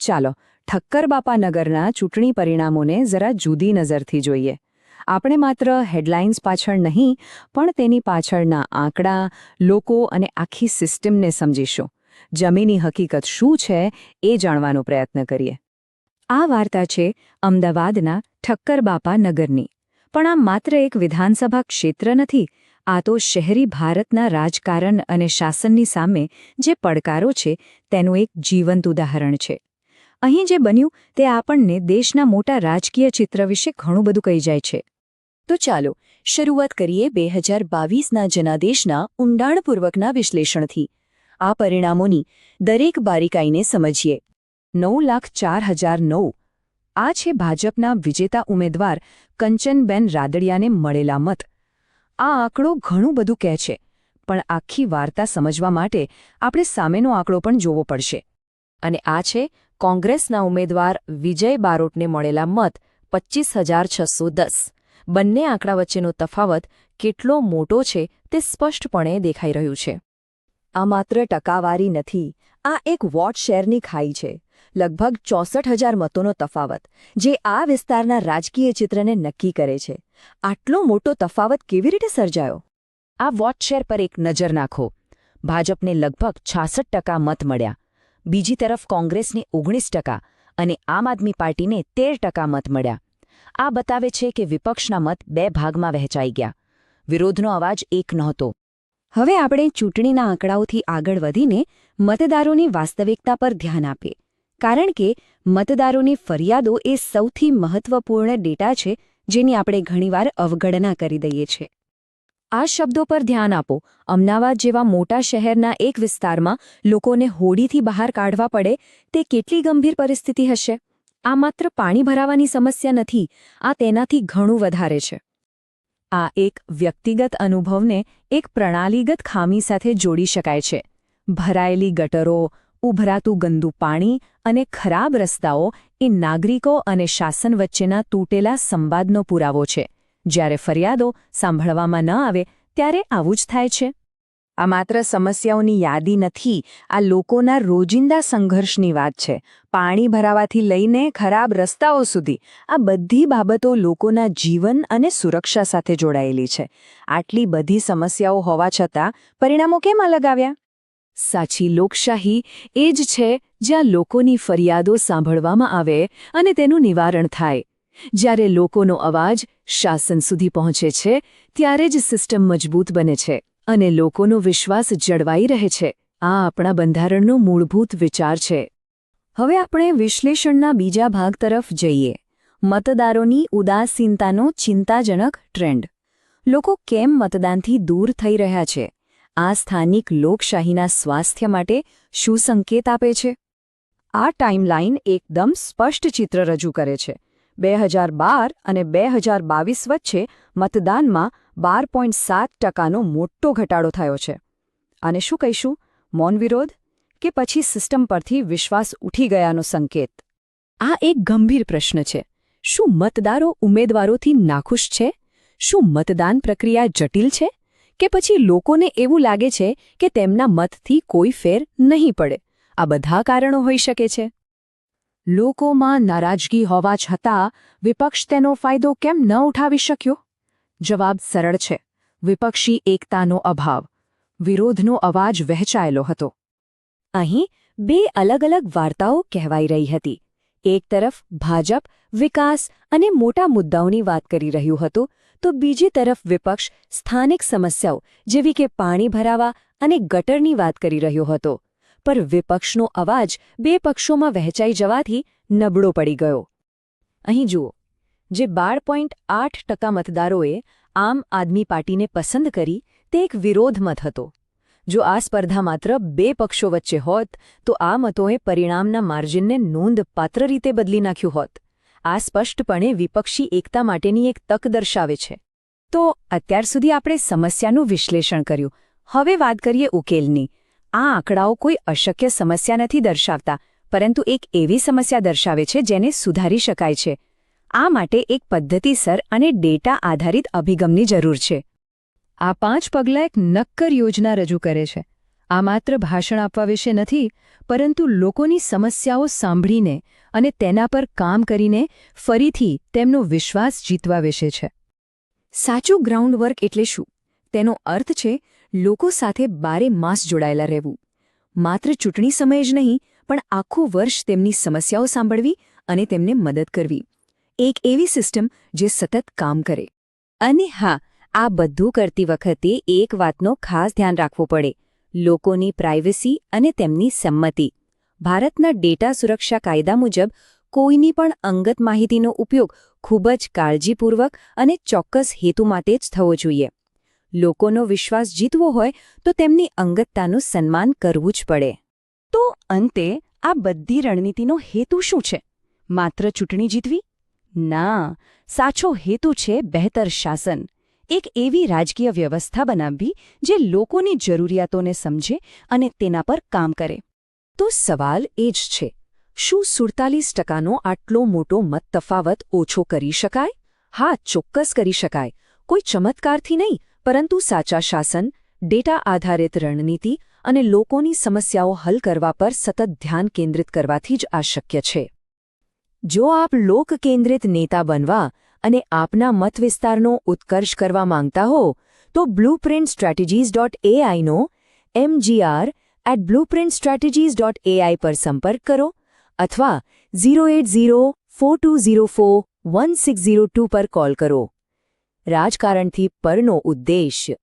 ચાલો ઠક્કરબાપા નગરના ચૂંટણી પરિણામોને જરા જુદી નજરથી જોઈએ. આપણે માત્ર હેડલાઇન્સ પાછળ નહીં પણ તેની પાછળના આંકડા, લોકો અને આખી સિસ્ટમને સમજીશું. જમીની હકીકત શું છે એ જાણવાનો પ્રયત્ન કરીએ. આ વાર્તા છે અમદાવાદના ઠક્કરબાપા નગરની. પણ આ માત્ર એક વિધાનસભા ક્ષેત્ર નથી. આ તો શહેરી ભારતના રાજકારણ અને શાસનની સામે જે પડકારો છે તેનું એક જીવંત ઉદાહરણ છે. અહીં જે બન્યું તે આપણને દેશના મોટા રાજકીય ચિત્ર વિશે ઘણું બધું કહી જાય છે. તો ચાલો શરૂઆત કરીએ 2022ના જનાદેશના ઊંડાણપૂર્વકના વિશ્લેષણથી. આ પરિણામોની દરેક બારીકાઈને સમજીએ. 9,04,009 આ છે ભાજપના વિજેતા ઉમેદવાર કંચનબેન રાદડિયાને મળેલા મત. આ આંકડો ઘણું બધું કહે છે, પણ આખી વાર્તા સમજવા માટે આપણે સામેનો આંકડો પણ જોવો પડશે. અને આ છે કોંગ્રેસના ઉમેદવાર વિજય બારોટને મળેલા મત 25,610. બંને આંકડા વચ્ચેનો તફાવત કેટલો મોટો છે તે સ્પષ્ટપણે દેખાઈ રહ્યું છે. આ માત્ર ટકાવારી નથી, આ એક વોટ શેરની ખાઈ છે. લગભગ 64,000 મતોનો તફાવત, જે આ વિસ્તારના રાજકીય ચિત્રને નક્કી કરે છે. આટલો મોટો તફાવત કેવી રીતે સર્જાયો? આ વોટ શેર પર એક નજર નાખો. ભાજપને લગભગ 66% મત મળ્યા. બીજી તરફ કોંગ્રેસને 19% અને આમ આદમી પાર્ટીને 13% મત મળ્યા. આ બતાવે છે કે વિપક્ષના મત બે ભાગમાં વહેંચાઈ ગયા. વિરોધનો અવાજ એક નહોતો. હવે આપણે ચૂંટણીના આંકડાઓથી આગળ વધીને મતદારોની વાસ્તવિકતા પર ધ્યાન આપીએ. કારણ કે મતદારોની ફરિયાદો એ સૌથી મહત્વપૂર્ણ ડેટા છે જેની આપણે ઘણીવાર અવગણના કરી દઈએ છીએ. આ શબ્દો પર ધ્યાન આપો. અમદાવાદ જેવા મોટા શહેરના એક વિસ્તારમાં લોકોને હોડીથી બહાર કાઢવા પડે તે કેટલી ગંભીર પરિસ્થિતિ હશે. આ માત્ર પાણી ભરાવાની સમસ્યા નથી, આ તેનાથી ઘણું વધારે છે. આ એક વ્યક્તિગત અનુભવને એક પ્રણાલીગત ખામી સાથે જોડી શકાય છે. ભરાયેલી ગટરો, ઉભરાતું ગંદુ પાણી અને ખરાબ રસ્તાઓ એ નાગરિકો અને શાસન વચ્ચેના તૂટેલા સંવાદનો પુરાવો છે. જ્યારે ફરિયાદો સાંભળવામાં ન આવે ત્યારે આવું જ થાય છે. આ માત્ર સમસ્યાઓની યાદી નથી, આ લોકોના રોજિંદા સંઘર્ષની વાત છે. પાણી ભરાવાથી લઈને ખરાબ રસ્તાઓ સુધી આ બધી બાબતો લોકોના જીવન અને સુરક્ષા સાથે જોડાયેલી છે. આટલી બધી સમસ્યાઓ હોવા છતાં પરિણામો કેમ અલગ આવ્યા? સાચી લોકશાહી એ જ છે જ્યાં લોકોની ફરિયાદો સાંભળવામાં આવે અને તેનું નિવારણ થાય. જ્યારે લોકોનો અવાજ શાસન સુધી પહોંચે છે ત્યારે જ સિસ્ટમ મજબૂત બને છે અને લોકોનો વિશ્વાસ જળવાઈ રહે છે. આ આપણા બંધારણનો મૂળભૂત વિચાર છે. હવે આપણે વિશ્લેષણના બીજા ભાગ તરફ જઈએ. મતદારોની ઉદાસીનતાનો ચિંતાજનક ટ્રેન્ડ. લોકો કેમ મતદાનથી દૂર થઈ રહ્યા છે? આ સ્થાનિક લોકશાહીના સ્વાસ્થ્ય માટે શું સંકેત આપે છે? આ ટાઈમલાઈન એકદમ સ્પષ્ટ ચિત્ર રજૂ કરે છે. 2012 અને 2022 વચ્ચે મતદાનમાં 12.7%નો મોટો ઘટાડો થયો છે. અને શું કહીશું? મૌન વિરોધ કે પછી સિસ્ટમ પરથી વિશ્વાસ ઉઠી ગયાનો સંકેત? આ એક ગંભીર પ્રશ્ન છે. શું મતદારો ઉમેદવારોથી નાખુશ છે? શું મતદાન પ્રક્રિયા જટિલ છે? કે પછી લોકોને એવું લાગે છે કે તેમના મતથી કોઈ ફેર નહીં પડે? આ બધા કારણો હોઈ શકે છે. લોકોમાં નારાજગી હોવા છતાં વિપક્ષ તેનો ફાયદો કેમ ન ઉઠાવી શક્યો? જવાબ સરળ છે. વિપક્ષી એકતાનો અભાવ. વિરોધનો અવાજ વહેંચાયેલો હતો. અહીં બે અલગ અલગ વાર્તાઓ કહેવાઈ રહી હતી. એક તરફ ભાજપ વિકાસ અને મોટા મુદ્દાઓની વાત કરી રહ્યું હતું, તો બીજી તરફ વિપક્ષ સ્થાનિક સમસ્યાઓ જેવી કે પાણી ભરાવા અને ગટરની વાત કરી રહ્યો હતો. પર વિપક્ષનો અવાજ બે પક્ષોમાં વહેંચાઈ જવાથી નબળો પડી ગયો. અહીં જુઓ, જે 12.8% મતદારોએ આમ આદમી પાર્ટીને પસંદ કરી તે એક વિરોધ મત હતો. જો આ સ્પર્ધા માત્ર બે પક્ષો વચ્ચે હોત તો આ મતોએ પરિણામના માર્જિનને નોંધપાત્ર રીતે બદલી નાખ્યું હોત. આ સ્પષ્ટપણે વિપક્ષી એકતા માટેની એક તક દર્શાવે છે. તો અત્યાર સુધી આપણે સમસ્યાનું વિશ્લેષણ કર્યું. હવે વાત કરીએ ઉકેલની. આ આંકડાઓ કોઈ અશક્ય સમસ્યા નથી દર્શાવતા, પરંતુ એક એવી સમસ્યા દર્શાવે છે જેને સુધારી શકાય છે. આ માટે એક પદ્ધતિસર અને ડેટા આધારિત અભિગમની જરૂર છે. આ 5 પગલાં એક નક્કર યોજના રજૂ કરે છે. આ માત્ર ભાષણ આપવા વિશે નથી, પરંતુ લોકોની સમસ્યાઓ સાંભળીને અને તેના પર કામ કરીને ફરીથી તેમનો વિશ્વાસ જીતવા વિશે છે. સાચું ગ્રાઉન્ડ વર્ક એટલે શું? તેનો અર્થ છે લોકો સાથે બારે માસ જોડાયેલા રહેવું. માત્ર ચૂંટણી સમયે જ નહીં, પણ આખું વર્ષ તેમની સમસ્યાઓ સાંભળવી અને તેમને મદદ કરવી. એક એવી સિસ્ટમ જે સતત કામ કરે. અને હા, આ બધું કરતી વખતે એક વાતનો ખાસ ધ્યાન રાખવું પડે: લોકોની પ્રાઇવસી અને તેમની સંમતિ. ભારતના ડેટા સુરક્ષા કાયદા મુજબ કોઈની પણ અંગત માહિતીનો ઉપયોગ ખૂબ જ કાળજીપૂર્વક અને ચોક્કસ હેતુ માટે જ થવો જોઈએ. લોકોનો વિશ્વાસ જીતવો હોય તો તેમની અંગતતાનું સન્માન કરવું જ પડે. તો અંતે આ બધી રણનીતિનો હેતુ શું છે? માત્ર ચૂંટણી જીતવી? ના, સાચો હેતુ છે બહેતર શાસન. એક એવી રાજકીય વ્યવસ્થા બનાવવી જે લોકોની જરૂરિયાતોને સમજે અને તેના પર કામ કરે. તો સવાલ એ જ છે, શું 47%નો આટલો મોટો મત તફાવત ઓછો કરી શકાય? હા, ચોક્કસ કરી શકાય. કોઈ ચમત્કારથી નહીં, પરંતુ સાચા શાસન, ડેટા આધારિત રણનીતિ અને લોકોની સમસ્યાઓ હલ કરવા પર સતત ધ્યાન કેન્દ્રિત કરવાથી જ આ શક્ય છે. જો આપ લોક-કેન્દ્રિત નેતા બનવા અને આપના મત વિસ્તારનો ઉત્કર્ષ કરવા માંગતા હો, તો blueprintstrategies.ai નો mgr@blueprintstrategies.ai પર સંપર્ક કરો અથવા 08042041602 પર કોલ કરો. રાજકારણથી પરનો ઉદ્દેશ્ય